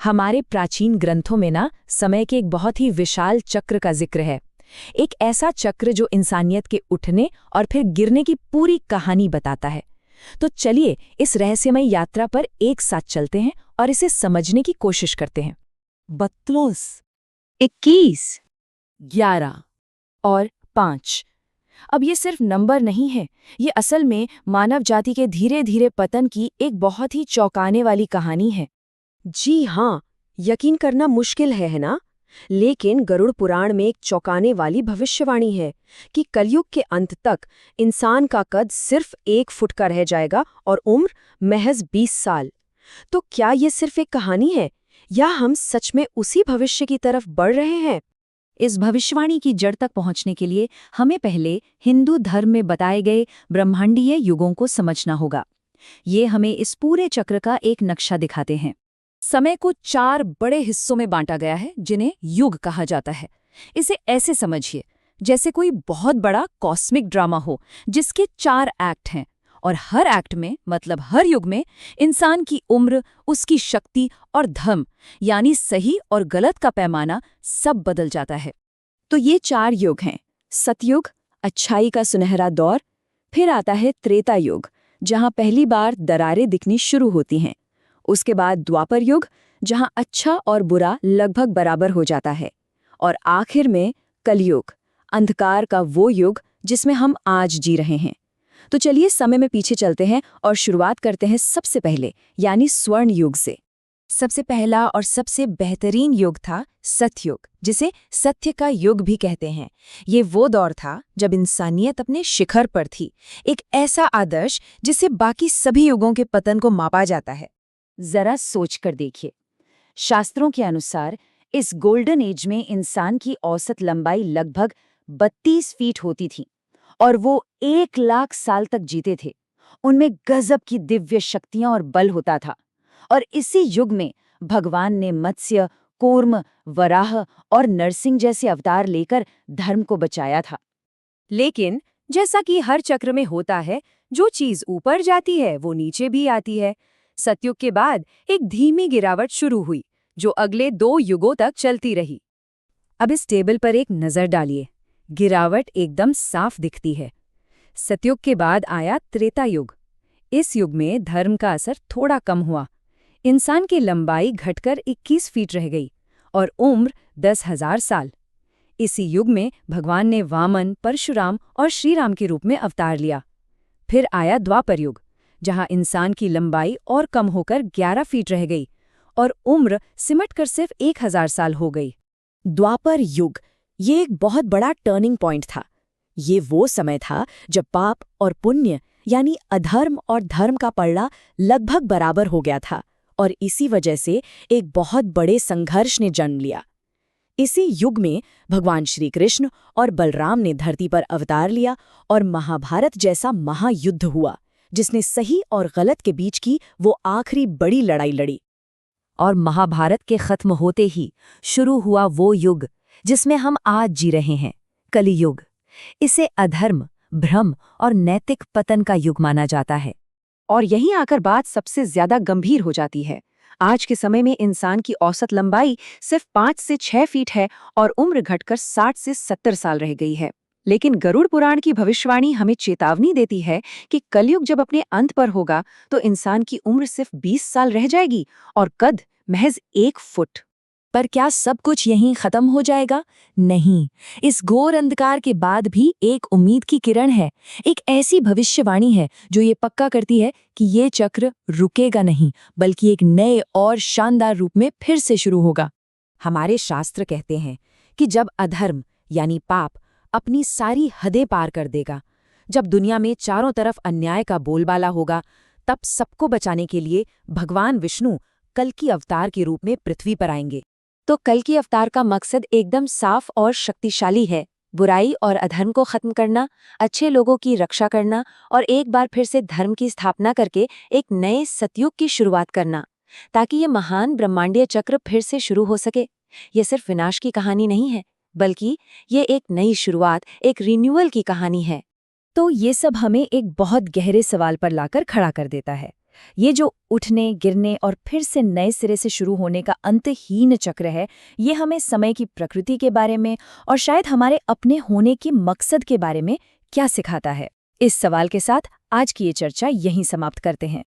हमारे प्राचीन ग्रंथों में ना समय के एक बहुत ही विशाल चक्र का जिक्र है। एक ऐसा चक्र जो इंसानियत के उठने और फिर गिरने की पूरी कहानी बताता है। तो चलिए इस रहस्यमय यात्रा पर एक साथ चलते हैं और इसे समझने की कोशिश करते हैं। 32, 21, 11 और 5। अब ये सिर्फ नंबर नहीं है, ये असल में मानव जाति के धीरे धीरे पतन की एक बहुत ही चौंकाने वाली कहानी है। जी हाँ, यकीन करना मुश्किल है ना? लेकिन गरुड़ पुराण में एक चौंकाने वाली भविष्यवाणी है कि कलयुग के अंत तक इंसान का कद सिर्फ 1 फुट का रह जाएगा और उम्र महज 20 साल। तो क्या ये सिर्फ एक कहानी है या हम सच में उसी भविष्य की तरफ बढ़ रहे हैं? इस भविष्यवाणी की जड़ तक पहुंचने के लिए हमें पहले हिंदू धर्म में बताए गए ब्रह्मांडीय युगों को समझना होगा। ये हमें इस पूरे चक्र का एक नक्शा दिखाते हैं। समय को 4 बड़े हिस्सों में बांटा गया है, जिन्हें युग कहा जाता है। इसे ऐसे समझिए जैसे कोई बहुत बड़ा कॉस्मिक ड्रामा हो जिसके 4 एक्ट हैं, और हर एक्ट में मतलब हर युग में इंसान की उम्र, उसकी शक्ति और धर्म यानी सही और गलत का पैमाना सब बदल जाता है। तो ये 4 युग हैं: सतयुग, अच्छाई का सुनहरा दौर। फिर आता है त्रेता युग, जहां पहली बार दरारें दिखनी शुरू होती हैं। उसके बाद द्वापर युग, जहां अच्छा और बुरा लगभग बराबर हो जाता है। और आखिर में कलयुग, अंधकार का वो युग जिसमें हम आज जी रहे हैं। तो चलिए समय में पीछे चलते हैं और शुरुआत करते हैं सबसे पहले, यानी स्वर्ण युग से। सबसे पहला और सबसे बेहतरीन युग था सतयुग, जिसे सत्य का युग भी कहते हैं। ये वो दौर था जब इंसानियत अपने शिखर पर थी, एक ऐसा आदर्श जिससे बाकी सभी युगों के पतन को मापा जाता है। जरा सोच कर देखिए, शास्त्रों के अनुसार इस गोल्डन एज में इंसान की औसत लंबाई लगभग 32 फीट होती थी और वो 1 लाख साल तक जीते थे। उनमें गजब की दिव्य शक्तियां और बल होता था। और इसी युग में भगवान ने मत्स्य, कूर्म, वराह और नरसिंह जैसे अवतार लेकर धर्म को बचाया था। लेकिन जैसा कि हर चक्र में होता है, जो चीज ऊपर जाती है वो नीचे भी आती है। सतयुग के बाद एक धीमी गिरावट शुरू हुई, जो अगले 2 युगों तक चलती रही। अब इस टेबल पर एक नजर डालिए। गिरावट एकदम साफ दिखती है। सतयुग के बाद आया त्रेता युग। इस युग में धर्म का असर थोड़ा कम हुआ। इंसान की लंबाई घटकर 21 फीट रह गई और उम्र 10,000 साल। इसी युग में भगवान ने वामन, परशुराम और श्रीराम के रूप में अवतार लिया। फिर आया द्वापर युग, जहां इंसान की लंबाई और कम होकर 11 फीट रह गई और उम्र सिमटकर सिर्फ 1000 साल हो गई। द्वापर युग ये एक बहुत बड़ा टर्निंग पॉइंट था। ये वो समय था जब पाप और पुण्य यानी अधर्म और धर्म का पलड़ा लगभग बराबर हो गया था, और इसी वजह से एक बहुत बड़े संघर्ष ने जन्म लिया। इसी युग में भगवान श्री कृष्ण और बलराम ने धरती पर अवतार लिया और महाभारत जैसा महायुद्ध हुआ, जिसने सही और गलत के बीच की वो आखिरी बड़ी लड़ाई लड़ी। और महाभारत के खत्म होते ही शुरू हुआ वो युग जिसमें हम आज जी रहे हैं, कलियुग। इसे अधर्म, भ्रम और नैतिक पतन का युग माना जाता है। और यहीं आकर बात सबसे ज्यादा गंभीर हो जाती है। आज के समय में इंसान की औसत लंबाई सिर्फ 5 से 6 फीट है और उम्र घटकर 60 से 70 साल रह गई है। लेकिन गरुड़ पुराण की भविष्यवाणी हमें चेतावनी देती है कि कलयुग जब अपने अंत पर होगा तो इंसान की उम्र सिर्फ 20 साल रह जाएगी और कद महज 1 फुट। पर क्या सब कुछ यहीं खत्म हो जाएगा? नहीं, इस घोर अंधकार के बाद भी एक उम्मीद की किरण है। एक ऐसी भविष्यवाणी है जो ये पक्का करती है कि ये चक्र रुकेगा नहीं, बल्कि एक नए और शानदार रूप में फिर से शुरू होगा। हमारे शास्त्र कहते हैं कि जब अधर्म यानी पाप अपनी सारी हदें पार कर देगा, जब दुनिया में चारों तरफ अन्याय का बोलबाला होगा, तब सबको बचाने के लिए भगवान विष्णु कल्कि अवतार के रूप में पृथ्वी पर आएंगे। तो कल्कि अवतार का मकसद एकदम साफ और शक्तिशाली है: बुराई और अधर्म को खत्म करना, अच्छे लोगों की रक्षा करना और एक बार फिर से धर्म की स्थापना करके एक नए सतयुग की शुरुआत करना, ताकि ये महान ब्रह्मांडीय चक्र फिर से शुरू हो सके। ये सिर्फ विनाश की कहानी नहीं है, बल्कि ये एक नई शुरुआत, एक रिन्यूअल की कहानी है। तो ये सब हमें एक बहुत गहरे सवाल पर लाकर खड़ा कर देता है ये जो उठने, गिरने और फिर से नए सिरे से शुरू होने का अंतहीन चक्र है, ये हमें समय की प्रकृति के बारे में और शायद हमारे अपने होने के मकसद के बारे में क्या सिखाता है? इस सवाल के साथ आज की ये चर्चा यहीं समाप्त करते हैं।